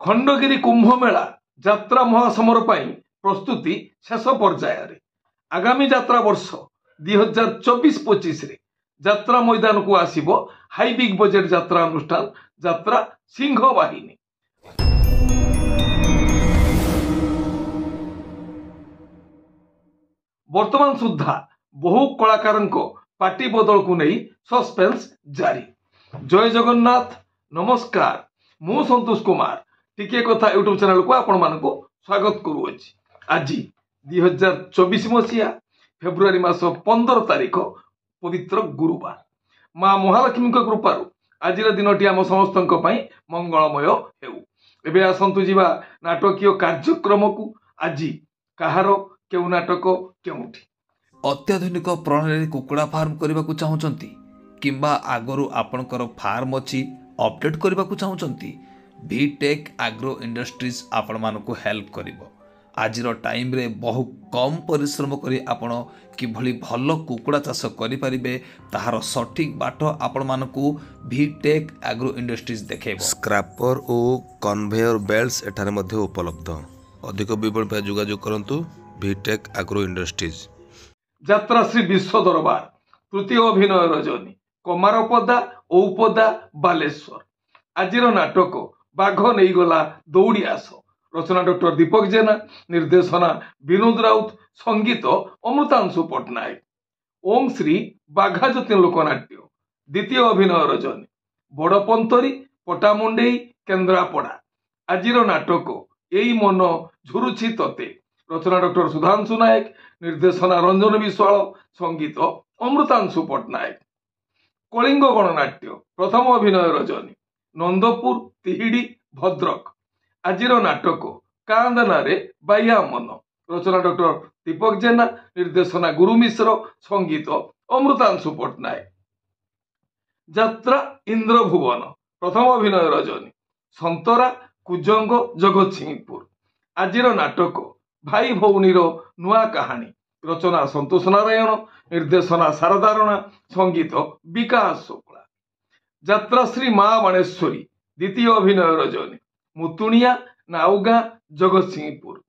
खंडगिरी कुंभमेला यात्रा महासमर प्रस्तुति शेष पर्यायर आगामी यात्रा वर्ष 2024-25 यात्रा मैदान को आसिब हाई बिग बजेट यात्रा अनुष्ठान यात्रा सिंह बाहिनी। वर्तमान सुधा बहु कलाकार पार्टी बदल को नहीं सस्पेंस जारी। जय जगन्नाथ नमस्कार मु संतोष कुमार टिके कथा यूट्यूब चैनल को आपण मानक स्वागत करुअछि। आज 2024 मसीहा फेब्रुआरी मास 15 तारिख पवित्र गुरुवार माँ महालक्ष्मी कृपारू आज दिनटी आम समस्त मंगलमय हेउ। एबे आसंतु जिबा नाटकीय कार्यक्रम को आज कहार केउ नाटक केउठी अत्याधुनिक प्रणाली कुकुड़ा फार्म करने को चाहूँगी किंबा आगरू आपणकर फार्म अच्छी अपडेट करने को चाहूँगी भिटेक एग्रो इंडस्ट्रीज आपण मानक हेल्प करिवो। आजिर टाइम रे बहु कम परिश्रम करी आपण किभली भल कुकुड़ा चाष करि परिबे ताहार सठिक बाट आपण मानकू भिटेक एग्रो इंडस्ट्रीज देखेबो। स्क्रैपर और कन्वेयर बेल्ट्स एठारे मध्ये उपलब्ध। अधिक विवरण पर जोगाजोग करंतु भिटेक एग्रो इंडस्ट्रीज। यात्रा श्री विश्व दरबार तृतीय अभिनय रजनी कमारपदा औपदा बालेश्वर। आजिर नाटक बाघ नहीं गला दौड़ी आस। रचना डॉक्टर दीपक जेना, निर्देशना विनोद राउत, संगीत अमृतांशु पट्टनायक। ओम श्री बाघाज्योति लोकनाट्य द्वितीय अभिनय रजनी बड़पंतरी पटामुंडे केन्द्रापड़ा। आजिर नाटक एई मन झुरुछि तते। रचना डॉक्टर सुधांशु नायक, निर्देशना रंजन विश्वाल, संगीत अमृतांशु पट्टनायक। कलिंग गणनाट्य प्रथम अभिनय रजनी नंदपुर तिहिडी भद्रक। आजिर नाटक कांदना रे बाया मन। रचना डॉक्टर दीपक जेना, निर्देशना गुरु मिश्र, संगीत अमृतांशु पट्टनायक। यात्रा इंद्रभुवन प्रथम अभिनय रजनी संतरा कुजंग जगत सिंहपुर। आजिर नाटक भाई भौणीर नुआ कहानी। रचना संतोष नारायण, निर्देशना शारदा राणा, संगीत विकास शुक्ला। यात्रा श्री माँ बाणेश्वरी द्वितीय अभिनय रजनी मुतुणिया नाउगा जगत सिंहपुर।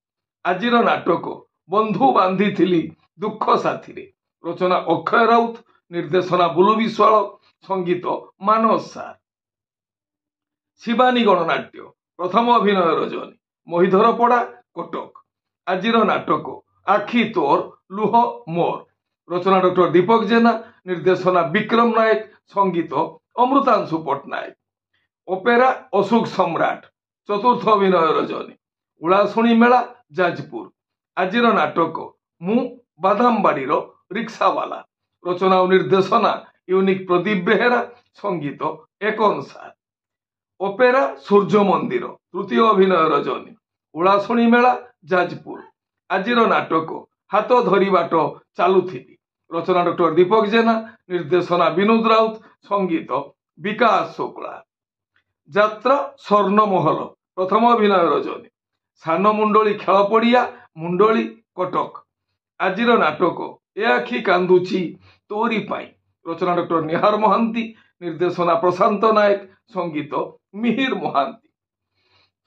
आजिर नाटक बंधु बांधी थिली दुख साथी रे। रचना अक्षय राउत, निर्देशना बुलु विश्वाल, संगीत मानस सार। शिवानी गणनाट्य प्रथम अभिनय रजनी महिधरपड़ा कटक। आजिर नाटक आखि तोर लुह मोर। रचना डॉक्टर दीपक जेना, निर्देशना विक्रम नायक, संगीत अमृतांशु पट्टनायक। ओपेरा अशोक सम्राट चतुर्थ अभिनय रजनी उड़ाशुणी मेला जाजपुर। आजिर नाटक मु बादामबाड़ीर रिक्सावाला। रचना और निर्देशना यूनिक प्रदीप बेहेरा, संगीत एकन सार। ओपेरा सूर्य मंदिर तृतीय अभिनय रजनी उड़ाशुणी मेला जाजपुर। आजिर नाटक हाथ धरी बाट चालुथिली। रचना डॉक्टर दीपक जेना, निर्देशना विनोद राउत, संगीत विकास शुक्ला। यात्रा स्वर्णमहल प्रथम अभिनय रजनी सान मुंडली खेल पड़िया मुंडली कटक। आजिर नाटक ए आखि कांदुची तोरी पाई। रचना डॉक्टर निहार महांती, निर्देशना प्रशांत नायक, संगीत मिहिर महांती।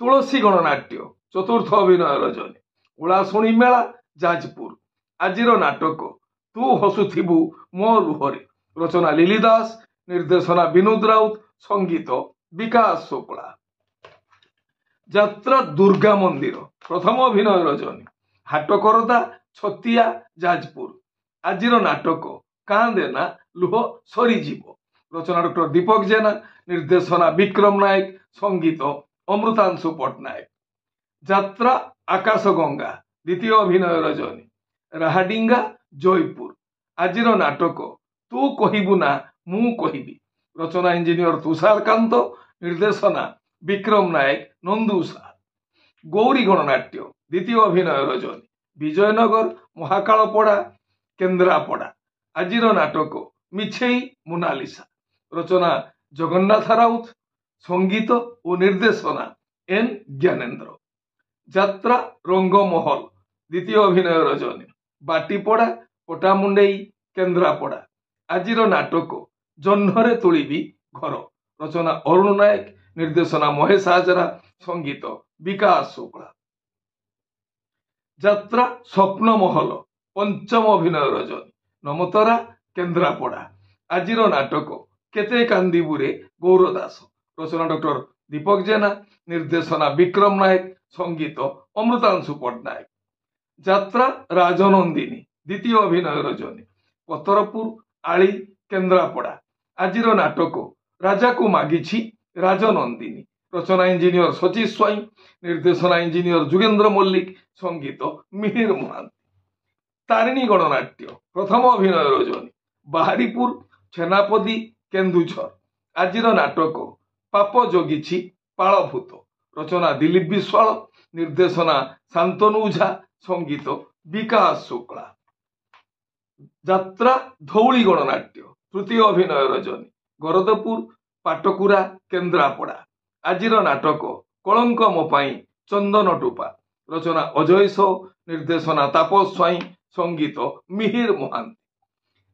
तुलसी गणनाट्य चतुर्थ अभिनय रजनी उड़ाशुणी मेला जाजपुर। आजिर नाटक तू हसुथिबु मो लुहरे। रचना लिली दास, निर्देशना विनोद राउत, संगीत विकास शुक्ला। यात्रा दुर्गा मंदिर प्रथम अभिनय रजनी हाटकरदा छतिया जाजपुर। आजिर नाटक कांदेना लुह सरीजीव। रचना डॉक्टर दीपक जेना, निर्देशना विक्रम नायक, संगीत अमृतांशु पट्टनायक। यात्रा आकाश गंगा द्वितीय अभिनय रजनी राहाडिंगा जयपुर। आजिर नाटक तू कहिबु ना मु कहिबी। रचना इंजीनियर तुषारकांत, निर्देशना विक्रम नायक, नंदुसार। गौरी गणनाट्य द्वितीय अभिनय रजनी विजयनगर महाकालपड़ा केन्द्रापड़ा। आजिर नाटक मिछेई मोनालिसा। रचना जगन्नाथ राउत, संगीत और निर्देशना एन ज्ञानेन्द्र। यात्रा रंगमहल द्वितीय अभिनय रजनी बाटीपड़ा पटामुंडे केन्द्रापड़ा। आजिर नाटक जह्नरे तुलिबी घर। रचना अरुण नायक, निर्देशना महेश हाजरा, संगीत विकास शुक्ला। যাত্রা স্বপ্নমহল पंचम अभिनय रजनी नमतरा केन्द्रापड़ा। आजिर नाटक केते कांदिबुरे गौर दास रचना डॉक्टर दीपक जेना निर्देशना विक्रम नायक संगीत अमृतांशु पट्टनायक। যাত্রা राजनंदिनी द्वितीय अभिनय रजनी पतरपुर आली केन्द्रापड़ा। आजिर नाटक राजा को मागिछि राजनंदिनी रचना इंजीनियर सचिश स्वाई निर्देशना इंजीनियर जुगेन्द्र मल्लिक संगीत मिहिर महांती। तारिणी गणनाट्य प्रथम अभिनय रजनी बाहारीपुर छेनापदी केन्दुझर। आजिर नाटक पाप जगिछि पालभूत रचना दिलीप विश्वाल निर्देशना शांतनु झा संगीत विकास शुक्ला। যাত্রা धौली गणनाट्य तृतीय अभिनय रजनी गरदपुर पाटकुरा केन्द्रापड़ा। आजिर नाटक कलंक मो पाई चंदन टूपा रचना अजय सो निर्देशना तापस स्वाई संगीत मिहिर महांती।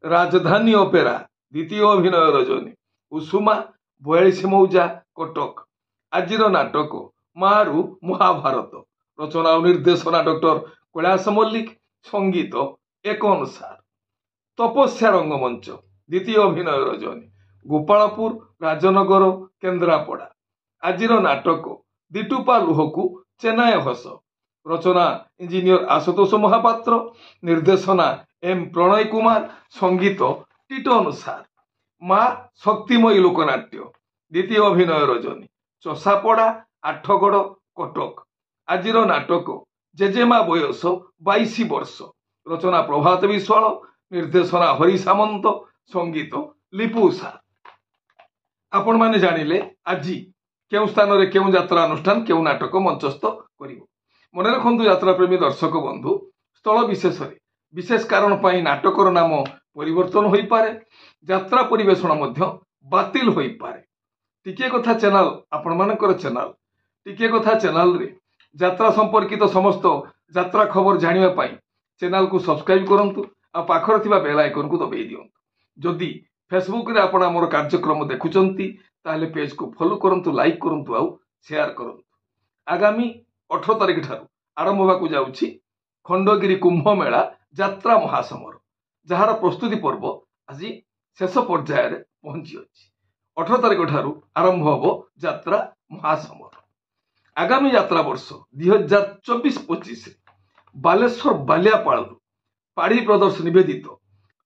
राजधानी ओपेरा द्वितीय अभिनय रजनी उषुमा 42 मौजा कटक। आजिर नाटक मारु महाभारत रचना और निर्देशना डॉक्टर कैलाश मल्लिक संगीत एक अनुसार। तपस्या रंगमंच द्वितीय अभिनय रजनी गोपालपुर राजनगर केन्द्रापड़ा। आजिर नाटक दिटुपा लुहकु चेन्नाई हस रचना इंजीनियर आशुतोष महापात्र निर्देशना एम प्रणय कुमार संगीत टीटो अनुसार। माँ शक्तिमयी लोकनाट्य द्वितीय अभिनय रजनी चषापड़ा आठगड़ कटक। आजिर नाटक जेजेमा बयस 22 वर्ष रचना प्रभात विश्वाल निर्देशना हरि सामंत संगीत लिपु सार। आपण माने जानिले आज केउ स्थान रे केउ यात्रा अनुष्ठान केउ नाटक मंचस्थ करिवो। मने रखंतु यात्रा प्रेमी दर्शक बंधु स्थल विशेष रे विशेष कारण पाई नाटकर नाम परिवर्तन होई पारे यात्रा परिवेषण मध्य बातिल होई पारे। टिके कथा चैनल आपण मानकर चैनल टिके कथा चैनल रे यात्रा संपर्कित समस्त यात्रा खबर जानिबा पाई चैनल को सब्सक्राइब करंतु आ पाखर थिबा बेल आइकन को दबाई दियंतु। जदि फेसबुक रे आपण हमर कार्यक्रम देखुचंती ताले पेज को फॉलो करंतु लाइक करंतु आ शेयर करंतु। आगामी 18 तारिख ठारू आरंभ होबाकू जाउछि खंडगिरी कुंभ मेला यात्रा महासमर जहार प्रस्तुति पर्व आज शेष पर्याय रे पहुंची अछि। 18 तारिख ठारू आरंभ होबो यात्रा महासमर। आगामी यात्रा वर्ष 2024-25 बालेश्वर बालियापाड़ पाढ़ी ब्रदर्स निवेदित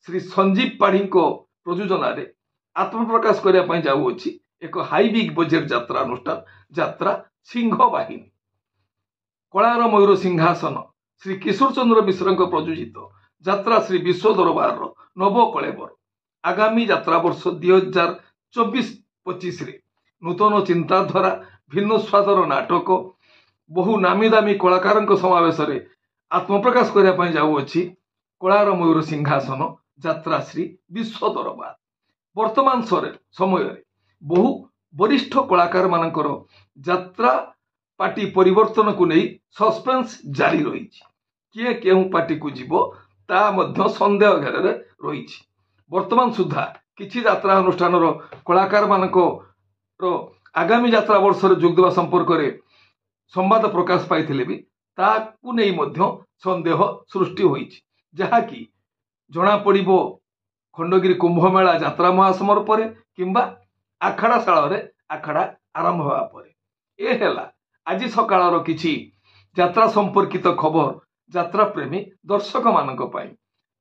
श्री संजीव पाढ़ी प्रयोजन आत्मप्रकाश करने जाऊँगी एक हाई बिग बजेट यात्रा अनुष्ठान यात्रा सिंह बाहिनी। कलार मयूर सिंहासन श्री किशोर चंद्र मिश्र प्रयोजित यात्रा श्री विश्व दरबार नव कलेबर। आगामी यात्रा वर्ष 2024-25 नूतन चिंताधारा भिन्न स्वादर नाटक बहु नामी दामी कलाकार समावेश आत्मप्रकाश करने जाऊँगी कलार मयूर सिंहासन यात्रा श्री विश्व दरबार। वर्तमान समय बहु वरिष्ठ कलाकार मानकर यात्रा पार्टी परिवर्तन को नहीं सस्पेंस जारी रही। किए केहू पार्टी को जीव ता मध्य संदेह घेर रही। वर्तमान सुधा किछि यात्रा अनुष्ठान कलाकार मानकर आगामी यात्रा वर्ष जोग देवा संपर्क में संवाद प्रकाश पाई भी ताकू नहीं मध्य संदेह सृष्टि होई जहाँकि जना पड़िबो खंडगिरी कुंभ मेला यात्रा महासमर पर किंबा आखड़ा शाल आखड़ा आरंभ होगा पर। ए हेला आज सकाळर किछि यात्रा संपर्कित खबर यात्रा प्रेमी दर्शक मानक पाई।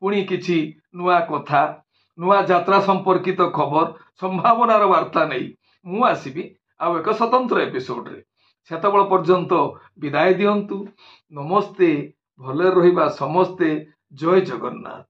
पुणी किछि नुआ कथा नुआ यात्रा संपर्कित खबर संभावनार वार्ता नहीं मु आसीबी आ एक स्वतंत्र एपिसोड रे। सेतबेल पर्यंत विदाय दियंतु। नमस्ते, भले रहिबा समस्ते। जय जगन्नाथ।